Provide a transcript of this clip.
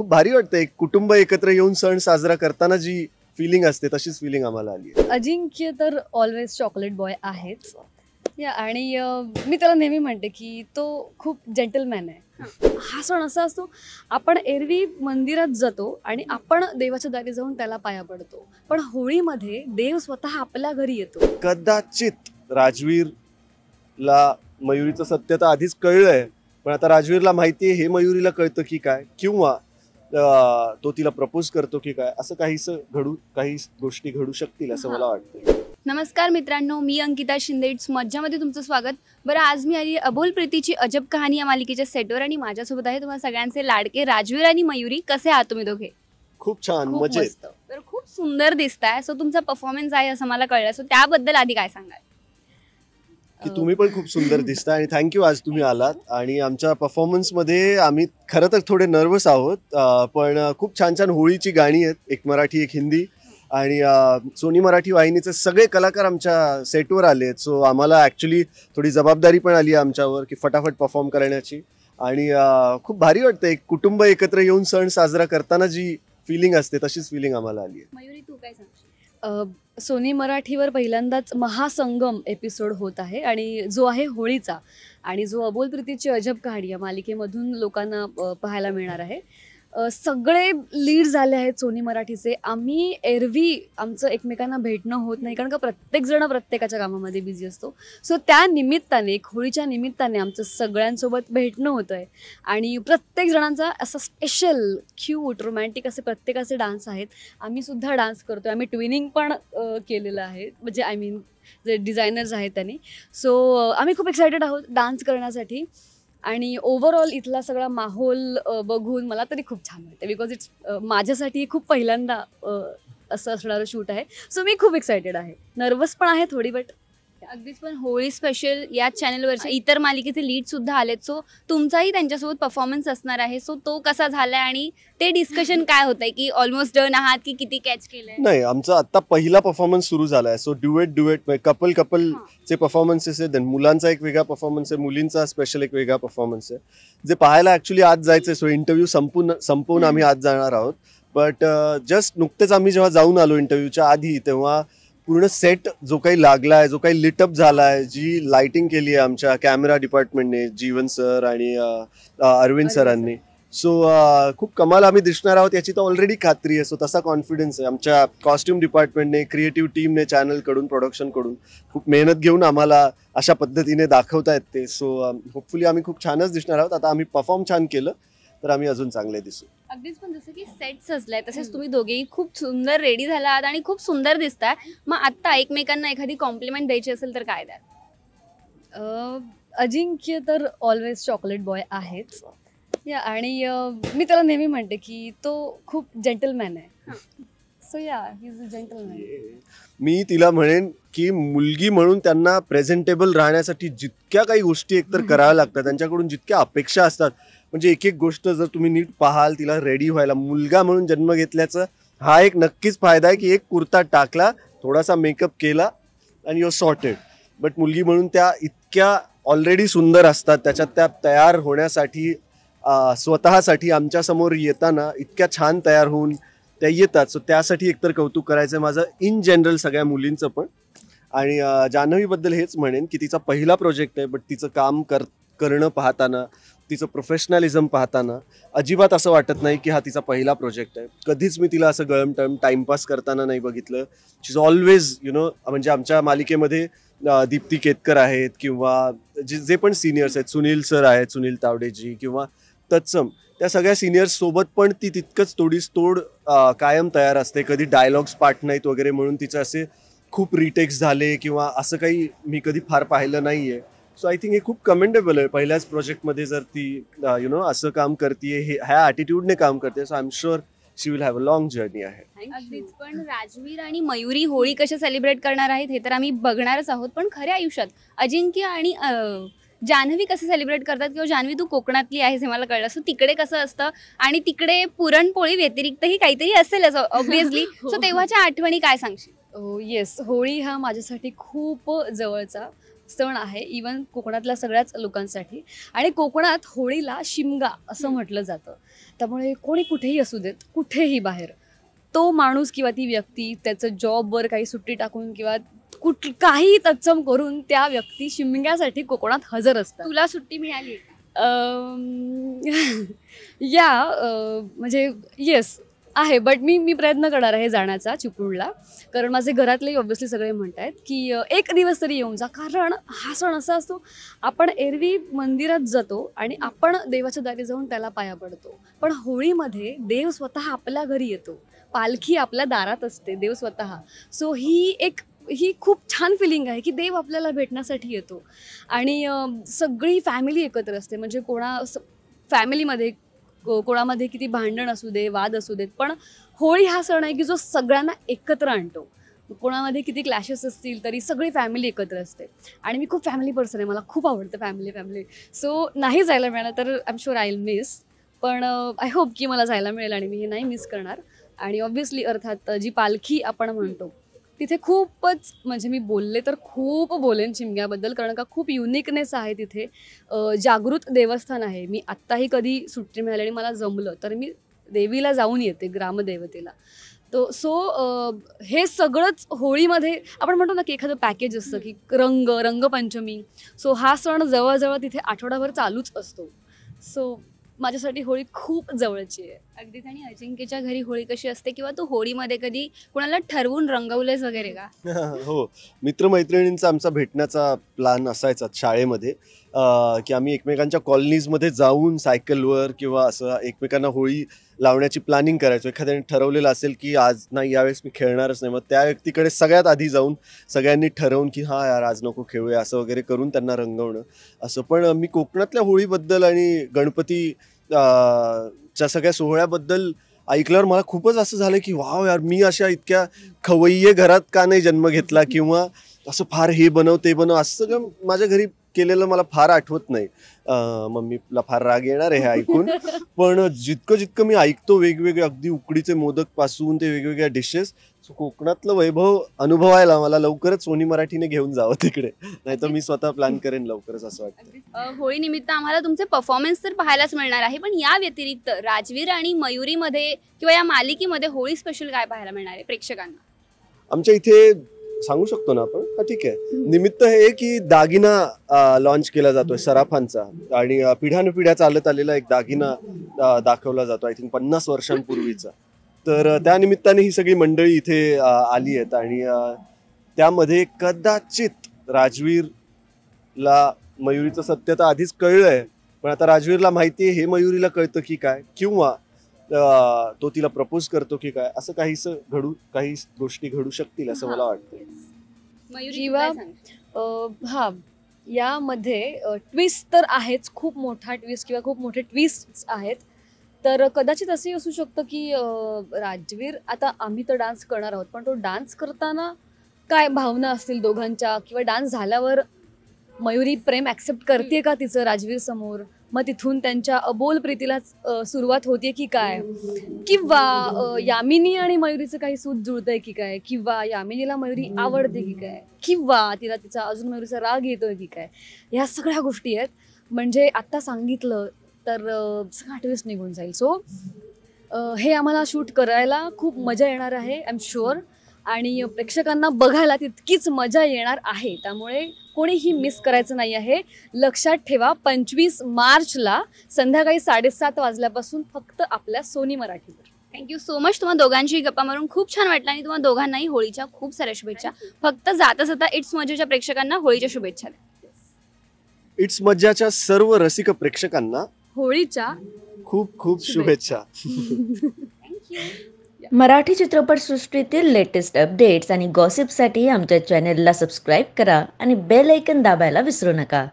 खूप भारी वाटतं. एक कुटुंब एकत्र येऊन सण साजरा करताना जी फिलिंग असते तशीच फिलिंग आम्हाला आली आहे. अजिंक्य तर ऑलवेज चॉकलेट बॉय आहेच आणि मी त्याला नेहमी म्हणते की तो खूप जेंटलमॅन आहे. हा सण असा असतो, आपण एरवी मंदिरात जातो आणि आपण देवाच्या दारी जाऊन त्याला पाया पडतो, पण होळीमध्ये देव स्वतः आपल्या घरी येतो. कदाचित राजवीरला मयुरीचं सत्य तर आधीच कळलंय, पण आता राजवीरला माहितीये हे मयुरीला कळतं की काय, किंवा तो तिला प्रपोज करतो की काय, असं काही गोष्टी घडू शकतील असं मला वाटतं. नमस्कार मित्रांनो, मी अंकिता शिंदे. इट्स मज्जामध्ये तुमचं स्वागत. बरं, आज मी आली अबोल प्रीतीची अजब कहाणी या मालिकेच्या सेटवर आणि माझ्यासोबत आहे तुम्हाला सगळ्यांचे लाडके राजवीर आणि मयुरी. कसे आहात तुम्ही दोघे? खूप छान, मजेत. तर खूप सुंदर दिसताय. सो तुमचा परफॉर्मन्स आहे असं मला कळलं. सो त्याबद्दल आधी काय सांगाल? की तुम्ही पण खूप सुंदर दिसता आणि थँक्यू आज तुम्ही आलात. आणि आमच्या परफॉर्मन्समध्ये आम्ही खरं तर थोडे नर्वस आहोत, पण खूप छान छान होळीची गाणी आहेत, एक मराठी एक हिंदी, आणि सोनी मराठी वाहिनीचे सगळे कलाकार आमच्या सेटवर आले आहेत. सो आम्हाला ॲक्च्युली थोडी जबाबदारी पण आली आहे आमच्यावर की फटाफट परफॉर्म करण्याची. आणि खूप भारी वाटतं. एक कुटुंब एकत्र येऊन सण साजरा करताना जी फिलिंग असते तशीच फिलिंग आम्हाला आली आहे. मयुरी, तू काय सांगशील? सोनी मराठीवर पहिल्यांदाच महासंगम एपिसोड होत आहे आणि जो आहे होळीचा, आणि जो अबोल प्रीतीची अजब कहाणी या मालिकेमधून लोकांना पाहायला मिळणार आहे. सगळे लीड झाले आहेत सोनी मराठीचे. आम्ही एरवी आमचं एकमेकांना भेटणं होत नाही, कारण का प्रत्येकजण प्रत्येकाच्या कामामध्ये बिझी असतो. सो त्या निमित्ताने, होळीच्या निमित्ताने आमचं सगळ्यांसोबत भेटणं होतं आहे. आणि प्रत्येक जणांचा असा स्पेशल क्यूट रोमॅन्टिक असे प्रत्येकाचे डान्स आहेत. आम्ही सुद्धा डान्स करतो आहे. आम्ही ट्विनिंग पण केलेलं आहे, म्हणजे आय मीन जे डिझायनर्स आहेत त्यांनी. सो आम्ही खूप एक्सायटेड आहोत डान्स करण्यासाठी. आणि ओव्हरऑल इथला सगळा माहोल बघून मला तरी खूप छान वाटतं, बिकॉज इट्स माझ्यासाठी खूप पहिल्यांदा असं असणारं शूट आहे. सो मी खूप एक्सायटेड आहे, नर्वस पण आहे थोडी, बट अगदीच. पण होळी स्पेशल याच चॅनलवरच्या इतर मालिकेचे लीड सुद्धा आलेत. सो तुमचाही त्यांच्यासोबत परफॉर्मन्स असणार आहे. सो तो कसा झालाय आणि ते डिस्कशन काय होतंय, की ऑलमोस्ट डन आहात की किती कॅच केलंय? नाही, आमचा आता पहिला परफॉर्मन्स सुरू झालाय. सो ड्युएट कपलचे परफॉर्मन्सेस आहेत. मुलांचा एक वेगळा परफॉर्मन्स आहे, मुलींचा स्पेशल एक वेगळा परफॉर्मन्स आहे, जे पाहायला ऍक्च्युली आज जायचंय. सो इंटरव्ह्यू संपून आम्ही आज जाणार आहोत. बट जस्ट नुकतेच आम्ही जेव्हा जाऊन आलो इंटरव्ह्यूच्या आधी, तेव्हा पूर्ण सेट जो काही लागलाय, जो काही लिटअप झालाय, जी लाइटिंग केली आहे आमच्या कॅमेरा डिपार्टमेंटने, जीवन सर आणि अरविंद सरांनी. सो खूप कमाल आम्ही दिसणार आहोत याची तर ऑलरेडी खात्री आहे. सो तसा कॉन्फिडन्स आहे आमच्या कॉस्ट्युम डिपार्टमेंटने, क्रिएटिव्ह टीमने, चॅनलकडून, प्रोडक्शनकडून खूप मेहनत घेऊन आम्हाला अशा पद्धतीने दाखवतायत ते. सो होपफुली आम्ही खूप छानच दिसणार आहोत. आता आम्ही परफॉर्म छान केलं तर आम्ही अजून चांगले दिसू. अगदीच. पण जसं की सेट सजलाय तसेच तुम्ही दोघेही खूप सुंदर रेडी झाला आहात आणि खूप सुंदर दिसताय. मग आत्ता एकमेकांना एखादी कॉम्प्लिमेंट द्यायची असेल तर काय द्याल? अजिंक्य तर ऑलवेज चॉकलेट बॉय आहेच आणि मी त्याला नेहमी म्हणते की तो खूप जेंटलमॅन आहे. So he is a gentleman. मी तिला म्हणेन की मुलगी म्हणून त्यांना प्रेझेंटेबल राहण्यासाठी जितक्या काही गोष्टी एकतर कराव्या लागतात, त्यांच्याकडून जितक्या अपेक्षा असतात, म्हणजे एक एक गोष्ट जर तुम्ही नीट पाहाल, तिला रेडी व्हायला, मुलगा म्हणून जन्म घेतल्याचा हा एक नक्कीच फायदा आहे की एक कुर्ता टाकला, थोडासा मेकअप केला आणि युअर सॉर्टेड. बट मुलगी म्हणून त्या इतक्या ऑलरेडी सुंदर असतात, त्याच्यात त्या तयार होण्यासाठी, स्वतःसाठी आमच्यासमोर येताना इतक्या छान तयार होऊन त्या येतात. सो त्यासाठी एकतर कौतुक करायचं आहे माझं इन जनरल सगळ्या मुलींचं पण. आणि जान्हवीबद्दल हेच म्हणेन की तिचा पहिला प्रोजेक्ट आहे, बट तिचं काम करणं पाहताना, तिचं प्रोफेशनलिझम पाहताना अजिबात असं वाटत नाही की हा तिचा पहिला प्रोजेक्ट आहे. कधीच मी तिला असं गळमटळम टाइमपास करताना नाही बघितलं. शी इज ऑलवेज म्हणजे आमच्या मालिकेमध्ये दीप्ती केतकर आहेत, किंवा जे पण सिनियर्स आहेत, सुनील सर आहेत, सुनील तावडेजी, किंवा तत्सम, त्या सगळ्या सिनियर्स सोबत पण ती तितकंच तोड कायम तयार असते. कधी डायलॉग्स पाठ नाहीत वगैरे म्हणून तिचं असे खूप रिटेक्स झाले किंवा असं काही मी कधी फार पाहिलं नाही आहे. सो आय थिंक हे खूप कमेंडेबल आहे. पहिल्याच प्रोजेक्टमध्ये जर ती असं काम करते, ह्या ॲटिट्यूडने काम करते. So I am sure she will have a long journey आहे. अगदीच. पण राजवीर आणि मयुरी होळी कशा सेलिब्रेट करणार आहेत हे तर आम्ही बघणारच आहोत, पण खऱ्या आयुष्यात अजिंक्य आणि जान्हवी कसं सेलिब्रेट करतात, किंवा जान्हवी तू कोकणातली आहेस हे मला कळलं. सो तिकडे कसं असतं, आणि तिकडे पुरणपोळी व्यतिरिक्तही काहीतरी असेलच ऑब्व्हियसली. सो तेव्हाच्या आठवणी काय सांगशील? येस, होळी हा माझ्यासाठी खूप जवळचा सण आहे इवन कोकणातल्या सगळ्याच लोकांसाठी. आणि कोकणात होळीला शिमगा असं म्हटलं जातं. त्यामुळे कोणी कुठेही असू देत, कुठेही बाहेर, तो माणूस किंवा ती व्यक्ती त्याचं जॉबवर काही सुट्टी टाकून किंवा काही तत्सम करून त्या व्यक्ती शिमग्यासाठी कोकणात हजर असतात. तुला सुट्टी मिळाली का? म्हणजे येस आहे, बट मी प्रयत्न करणार आहे जाण्याचा चिपळूणला. कारण माझे घरातलेही ऑब्व्हियसली सगळे म्हणत आहेत की एक दिवस तरी येऊन जा. कारण हा सण असा असतो, आपण एरवी मंदिरात जातो आणि आपण देवाच्या दारी जाऊन त्याला पाया पडतो, पण होळीमध्ये देव स्वतः आपल्या घरी येतो, पालखी आपल्या दारात असते, देव स्वतः. सो ही खूप छान फिलिंग आहे की देव आपल्याला भेटण्यासाठी येतो. आणि सगळी फॅमिली एकत्र असते. म्हणजे फॅमिलीमध्ये कोणामध्ये किती भांडण असू दे, वाद असू देत, पण होळी हा सण आहे की जो सगळ्यांना एकत्र आणतो. कोणामध्ये किती क्लॅशेस असतील तरी सगळी फॅमिली एकत्र असते. आणि मी खूप फॅमिली पर्सन आहे, मला खूप आवडतं फॅमिली. सो नाही जायला मिळालं तर I am sure I will miss, पण आय होप की मला जायला मिळेल आणि मी हे नाही मिस करणार. आणि ऑब्व्हियसली अर्थात जी पालखी आपण म्हणतो तिथे खूपच, म्हणजे मी बोलले तर खूप बोलेन शिमग्याबद्दल, कारण का खूप युनिकनेस आहे तिथे. जागृत देवस्थान आहे. मी आत्ताही कधी सुट्टी मिळाली आणि मला जमलं तर मी देवीला जाऊन येते, ग्रामदेवतेला. हे सगळंच होळीमध्ये आपण म्हणतो ना की एखादं पॅकेज असतं की रंगपंचमी. सो हा सण जवळजवळ तिथे आठवडाभर चालूच असतो. सो माझ्यासाठी होळी खूप जवळची आहे. अगदीच. आणि अजिंक्यच्या घरी होळी कशी असते, किंवा तू होळीमध्ये कधी कुणाला ठरवून रंगवलेस वगैरे का? हो, मित्रमैत्रिणींचा आमचा भेटण्याचा प्लॅन असायचा शाळेमध्ये, की आम्ही एकमेकांच्या कॉलनीजमध्ये जाऊन सायकलवर किंवा असं एकमेकांना होळी लावण्याची प्लॅनिंग करायचो. एखाद्याने ठरवलेलं असेल की आज नाही, यावेळेस मी खेळणारच नाही, मग त्या व्यक्तीकडे सगळ्यात आधी जाऊन सगळ्यांनी ठरवून की हां यार आज नको खेळूया असं वगैरे करून त्यांना रंगवणं असं. पण मी कोकणातल्या होळीबद्दल आणि गणपती च्या सगळ्या सोहळ्याबद्दल ऐकल्यावर मला खूपच असं झालं की वाव यार, मी अशा इतक्या खवय्ये घरात का नाही जन्म घेतला, किंवा असं फार हे बनव ते बनव असं सगळं माझ्या घरी केलेलं मला फार आठवत नाही. मम्मीला फार राग येणार आहे हे ऐकून, पण जितकं मी ऐकतो वेगवेगळे अगदी उकडीचे मोदक पासून ते वेगवेगळ्या डिशेस, कोकणातलं वैभव अनुभवायला मला लवकरच सोनी मराठीने घेऊन जावं तिकडे, नाहीतर मी स्वतः प्लॅन करेन लवकरच असं वाटतं. होळी निमित्त आम्हाला तुमचे परफॉर्मन्स तर पाहायलाच मिळणार आहे, पण या व्यतिरिक्त राजवीर आणि मयुरीमध्ये किंवा या मालिकेमध्ये होळी स्पेशल काय पाहायला मिळणार आहे प्रेक्षकांना? आमच्या इथे सांगू शकतो ना आपण? हा ठीक आहे. निमित्त हे की दागिना लॉन्च केला जातोय सराफांचा, आणि पिढ्यानपिढ्या चालत आलेला एक दागिना दाखवला जातो, आय थिंक 50 वर्षांपूर्वीचा. तर त्या निमित्ताने ही सगळी मंडळी इथे आली आहेत. आणि त्यामध्ये कदाचित राजवीरला मयुरीचं सत्य तर आधीच कळलंय, पण आता राजवीरला माहिती आहे हे मयुरीला कळतं की काय, किंवा तो तिला प्रपोज करतो की काय, असं काही गोष्टी घडू शकतील असं मला वाटतं. मयुरी हा, यामध्ये ट्विस्ट तर आहेच, खूप मोठा ट्विस्ट किंवा खूप मोठे ट्विस्ट आहेत. तर कदाचित असंही असू शकतं की राजवीर, आता आम्ही तर डान्स करणार आहोत, पण तो डान्स करताना काय भावना असतील दोघांच्या, किंवा डान्स झाल्यावर मयुरी प्रेम ॲक्सेप्ट करते का तिचं राजवीर समोर, मग तिथून त्यांच्या अबोल प्रीतीला सुरुवात होते की काय, किंवा यामिनी आणि मयुरीचं काही सूत जुळतंय की काय, किंवा यामिनीला मयुरी आवडते की काय, किंवा तिला तिचा अजून मयुरीचा राग येतोय की काय. ह्या सगळ्या गोष्टी आहेत. म्हणजे आत्ता सांगितलं तर सगळा ट्विस्ट निघून जाईल. सो हे आम्हाला शूट करायला खूप मजा येणार आहे, आय एम शुअर. आणि प्रेक्षकांना बघायला तितकीच मजा येणार आहे. त्यामुळे कोणीही मिस करायचं नाही आहे. लक्षात ठेवा, 25 मार्चला संध्याकाळी 7:30 वाजल्यापासून फक्त आपल्या सोनी मराठीवर. Thank you so much. तुम्हाला दोघांची गप्पा मारून खूप छान वाटलं, आणि तुम्हाला दोघांनाही होळीच्या खूप साऱ्या शुभेच्छा. फक्त जाता इट्स मज्जाच्या प्रेक्षकांना होळीच्या शुभेच्छा. इट्स मज्जाच्या सर्व रसिक प्रेक्षकांना होळीच्या खूप खूप शुभेच्छा. मराठी चित्रपटसृष्टीतील लेटेस्ट अपडेट्स आणि गॉसिपसाठी आमच्या चॅनेलला सबस्क्राईब करा आणि बेल ऐकन दाबायला विसरू नका.